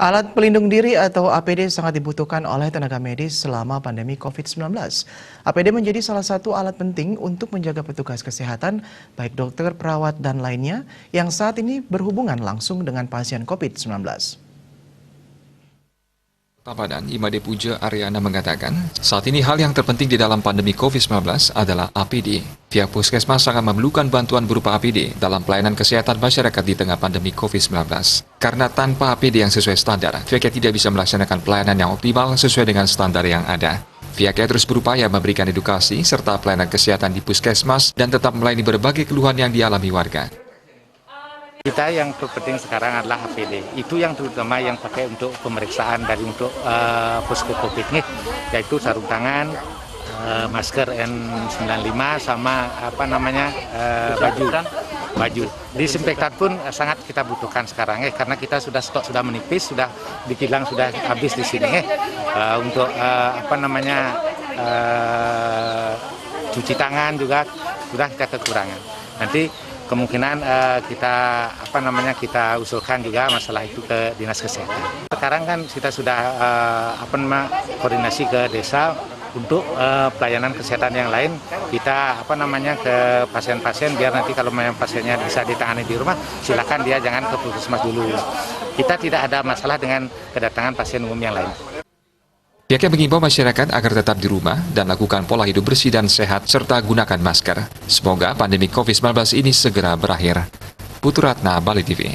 Alat pelindung diri atau APD sangat dibutuhkan oleh tenaga medis selama pandemi COVID-19. APD menjadi salah satu alat penting untuk menjaga petugas kesehatan, baik dokter, perawat, dan lainnya, yang saat ini berhubungan langsung dengan pasien COVID-19. Tabadan Imade Puja Ariana mengatakan, saat ini hal yang terpenting di dalam pandemi COVID-19 adalah APD. Pihak puskesmas sangat memerlukan bantuan berupa APD dalam pelayanan kesehatan masyarakat di tengah pandemi COVID-19. Karena tanpa APD yang sesuai standar, pihaknya tidak bisa melaksanakan pelayanan yang optimal sesuai dengan standar yang ada. Pihaknya terus berupaya memberikan edukasi serta pelayanan kesehatan di puskesmas dan tetap melayani berbagai keluhan yang dialami warga. Kita yang terpenting sekarang adalah APD. Itu yang terutama yang pakai untuk pemeriksaan dari untuk posko COVID nih, yaitu sarung tangan, masker N95 sama baju. Disinfektan pun sangat kita butuhkan sekarang karena kita sudah stok sudah menipis, sudah di kilang sudah habis di sini untuk cuci tangan juga sudah kita kekurangan. Nanti kemungkinan kita usulkan juga masalah itu ke Dinas Kesehatan. Sekarang kan kita sudah koordinasi ke desa untuk pelayanan kesehatan yang lain. Kita ke pasien-pasien biar nanti kalau memang pasiennya bisa ditangani di rumah, silakan dia jangan ke puskesmas dulu. Kita tidak ada masalah dengan kedatangan pasien umum yang lain. Pihaknya mengimbau masyarakat agar tetap di rumah dan lakukan pola hidup bersih dan sehat serta gunakan masker. Semoga pandemi COVID-19 ini segera berakhir. Putu Ratna, Bali TV.